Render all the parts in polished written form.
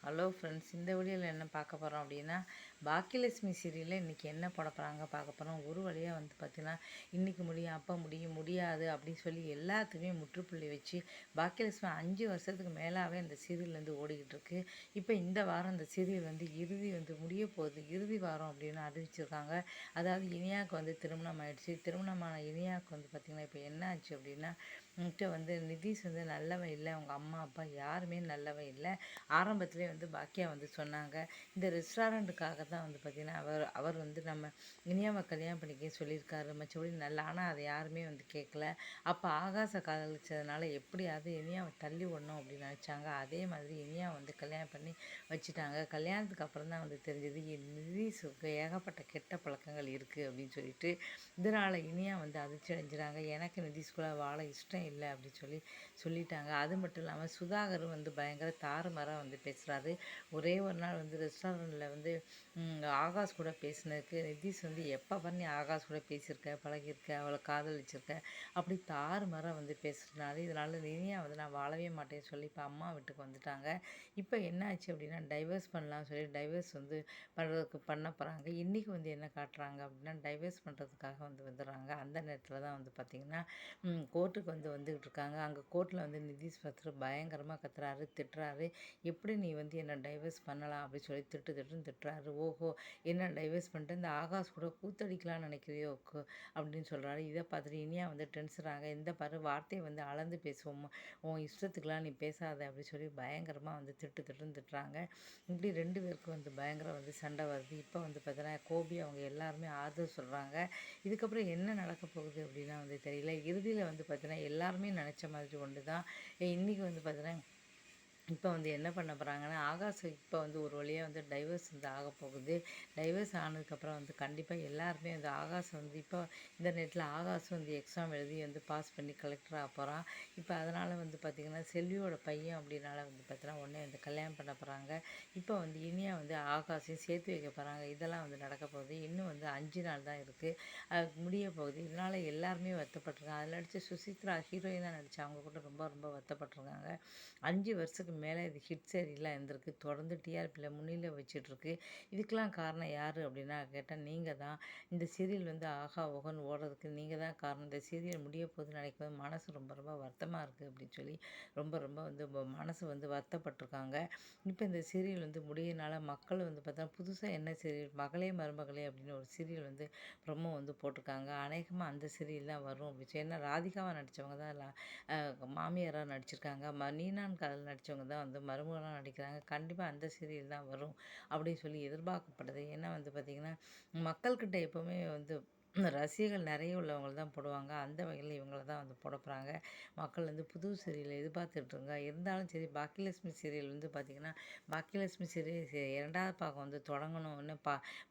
Hello friends, இந்த வீடியோவில் என்ன பார்க்க போகிறோம் அப்படின்னா, பாக்கியலட்சுமி சீரியலில் இன்றைக்கி என்ன போட போகிறாங்க பார்க்க போகிறோம். ஒரு வழியாக பார்த்திங்கன்னா, இன்றைக்கி முடியும், அப்போ முடியும், முடியாது அப்படின்னு சொல்லி எல்லாத்துக்குமே முற்றுப்புள்ளி வச்சு பாக்கியலட்சுமி 5 வருஷத்துக்கு மேலாகவே அந்த சீரியல் ஓடிக்கிட்டு இருக்கு. இப்போ இந்த வாரம் அந்த சீரியல் இறுதி முடிய போகுது, இறுதி வாரம் அப்படின்னு அறிவிச்சிருக்காங்க. அதாவது இனியாவுக்கு திருமணம் ஆயிடுச்சு. திருமணமான இனியாவுக்கு பார்த்திங்கன்னா இப்போ என்ன ஆச்சு அப்படின்னா, இப்போ நிதிஷ் நல்லவன் இல்லை, அவங்க அம்மா அப்பா யாருமே நல்லவன் இல்லை. ஆரம்பத்திலே பாக்கியா சொன்னாங்க, இந்த ரெஸ்டாரண்ட்டுக்காக தான் பார்த்திங்கன்னா அவர் நம்ம இனியாவை கல்யாணம் பண்ணிக்க சொல்லியிருக்காரு, மற்றபடி நல்லா. ஆனால் அதை யாருமே கேட்கல. அப்போ ஆகாச காதலிச்சதுனால எப்படியாவது இனியாவை தள்ளி விடணும் அப்படின்னு நினச்சாங்க. அதே மாதிரி இனியா கல்யாணம் பண்ணி வச்சுட்டாங்க. கல்யாணத்துக்கு அப்புறம் தான் தெரிஞ்சது நிதிஷுக்கு ஏகப்பட்ட கெட்ட பழக்கங்கள் இருக்குது அப்படின்னு சொல்லிட்டு. இதனால் இனியா அதிர்ச்சி அடைஞ்சிறாங்க. எனக்கு நிதிஷ்குள்ள வாழ இஷ்டம் இல்லை அப்படின்னு சொல்லிட்டாங்க. அது மட்டும் இல்லாமல் சுதாகரும் பயங்கர தாறுமாறாக பேசுகிறாரு. ஒரே ஒரு நாள் ரெஸ்டாரண்ட்டில் ஆகாஷ் கூட பேசினதுக்கு நிதிஷ் எப்போ பண்ணி ஆகாஷ் கூட பேசியிருக்க, பழகியிருக்க, அவளை காதலிச்சிருக்க, அப்படி தாறுமாறாக பேசுகிறதுனால இதனால் இனியா நான் வாழவே மாட்டேன்னு சொல்லி இப்போ அம்மா வீட்டுக்கு வந்துட்டாங்க. இப்போ என்ன ஆச்சு அப்படின்னா, டைவர்ஸ் பண்ணலாம்னு சொல்லி டைவர்ஸ் பண்ண போகிறாங்க. இன்றைக்கி என்ன காட்டுறாங்க அப்படின்னா, டைவர்ஸ் பண்ணுறதுக்காக வந்துடுறாங்க. அந்த நேரத்தில் தான் பார்த்திங்கன்னா கோர்ட்டுக்கு வந்துக்கிட்டு இருக்காங்க. அங்கே கோர்ட்டில் நிதிஷ் பார்த்துட்டு பயங்கரமாக கத்துறாரு, திட்டுறாரு. எப்படி நீ என்னை டைவர்ஸ் பண்ணலாம் அப்படின்னு சொல்லி திட்டுன்னு திட்டுறாரு. ஓஹோ, என்ன டைவர்ஸ் பண்ணிட்டு இந்த ஆகாஷ் கூட கூத்தடிக்கலாம்னு நினைக்கிறியோ அப்படின்னு சொல்கிறாரு. இதை பார்த்துட்டு இனியா டென்ஷன் ஆக, இந்த பாரு வார்த்தையை அளந்து பேசுவோம், உன் இஷ்டத்துக்கெலாம் நீ பேசாத அப்படின்னு சொல்லி பயங்கரமாக திட்டுன்னு திட்டுறாங்க. இப்படி 2 பேருக்கும் பயங்கரம் சண்டை வருது. இப்போ பார்த்தீங்கன்னா கோபி அவங்க எல்லாருமே ஆறுதல் சொல்கிறாங்க. இதுக்கப்புறம் என்ன நடக்க போகுது அப்படின்னா தெரியல. இறுதியில் பார்த்தீங்கன்னா எல்லாருமே நினச்ச மாதிரி ஒன்று தான். இன்றைக்கி பார்த்தீங்கன்னா இப்போ என்ன பண்ண போகிறாங்கன்னா, ஆகாஷ் இப்போ ஒரு வழியாக டைவர்ஸ் ஆக போகுது. டைவர்ஸ் ஆனதுக்கப்புறம் கண்டிப்பாக எல்லாருமே ஆகாஷ் இப்போ இந்த நேரத்தில் ஆகாஷ் எக்ஸாம் எழுதி பாஸ் பண்ணி கலெக்டர் ஆக போகிறான். இப்போ அதனால் பார்த்திங்கன்னா செல்வியோட பையன் அப்படின்னால பார்த்தீங்கன்னா உடனே கல்யாணம் பண்ண போகிறாங்க. இப்போ இனியா ஆகாஷையும் சேர்த்து வைக்க போகிறாங்க. இதெல்லாம் நடக்க போகுது. இன்னும் 5 நாள் தான் இருக்குது, முடிய போகுது. இதனால் எல்லாருமே வருத்தப்பட்டிருக்காங்க. அதில் நடித்த சுசித்ரா ஹீரோயினாக நடித்த அவங்க கூட ரொம்ப ரொம்ப வருத்தப்பட்டிருக்காங்க. 5 வருஷத்துக்கு மேலே இது ஹிட் சீரியலாக இருந்திருக்கு. தொடர்ந்து டிஆர்பியில் முன்னிலை வச்சிட்ருக்கு. இதுக்கெலாம் காரணம் யார் அப்படின்னா கேட்டால் நீங்கள் தான். இந்த சீரியல் ஆகா ஓகன்னு ஓடுறதுக்கு நீங்கள் தான் காரணம். இந்த சீரியல் முடிய போகுதுன்னு நினைக்கும் மனசு ரொம்ப ரொம்ப வருத்தமாக இருக்குது அப்படின்னு சொல்லி ரொம்ப ரொம்ப மனசு வருத்தப்பட்டிருக்காங்க. இப்போ இந்த சீரியல் முடியனால மக்கள் பார்த்தா புதுசாக என்ன சீரியல் மகளே மருமகளே அப்படின்னு ஒரு சீரியல் ப்ரொமோ போட்டிருக்காங்க. அநேகமாக அந்த சீரியல் தான் வரும் அப்படின்னு சொல்லி. ஏன்னா ராதிகாவாக நடித்தவங்க தான் மாமியாராக நடிச்சிருக்காங்க. நீனான் காதல் நடித்தவங்க தான் மருமகனாக நடிக்கிறாங்க. கண்டிப்பாக அந்த சீரியல் தான் வரும் அப்படின்னு சொல்லி எதிர்பார்க்கப்படுது. ஏன்னா பார்த்திங்கன்னா மக்கள்கிட்ட எப்போவுமே ரசிகர்கள் நிறைய உள்ளவங்க தான் போடுவாங்க. அந்த வகையில் இவங்கள தான் போட போகிறாங்க. மக்கள் புது சீரியல் எதிர்பார்த்துட்ருங்க. இருந்தாலும் சரி, பாக்கியலட்சுமி சீரியல் பார்த்திங்கன்னா பாக்கியலட்சுமி சீரியல் 2வது பாகம் தொடங்கணும். இன்னும்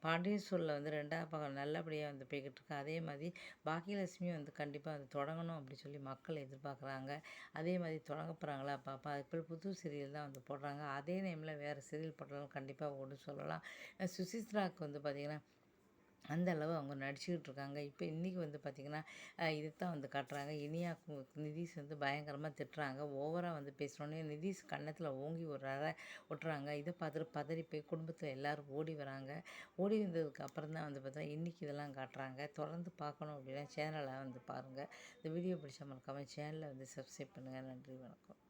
பாண்டியன் ஸ்டோரில் 2வது பாகம் நல்லபடியாக போய்கிட்டு இருக்கு. அதே மாதிரி பாக்கியலட்சுமியும் கண்டிப்பாக தொடங்கணும் அப்படின்னு சொல்லி மக்கள் எதிர்பார்க்குறாங்க. அதே மாதிரி தொடங்க போகிறாங்களா பாப்பா. அதுக்கு புது சீரியல் தான் போடுறாங்க. அதே நேமில் வேறு சீரியல் போட்டாலும் கண்டிப்பாக ஓடும் சொல்லலாம். சுசித்ராவுக்கு பார்த்திங்கன்னா அந்த அளவு அவங்க நடிச்சுக்கிட்டு இருக்காங்க. இப்போ இன்றைக்கி பார்த்திங்கன்னா இது தான் காட்டுறாங்க. இனியாக்கும் நிதிஷ் பயங்கரமாக திட்டுறாங்க. ஓவராக பேசுகிறோன்னே நிதிஷ் கன்னத்தில் ஓங்கி ஒரு அறை விட்டுறாங்க. இதை பார்த்துட்டு பதறி போய் குடும்பத்தில் எல்லோரும் ஓடி வராங்க. ஓடி வந்ததுக்கு அப்புறம் தான் பார்த்தா இன்றைக்கி இதெல்லாம் காட்டுறாங்க. தொடர்ந்து பார்க்கணும் அப்படின்னா சேனலை பாருங்கள். இந்த வீடியோ பிடிச்ச மறக்காமல் சேனலை சப்ஸ்கிரைப் பண்ணுங்கள். நன்றி, வணக்கம்.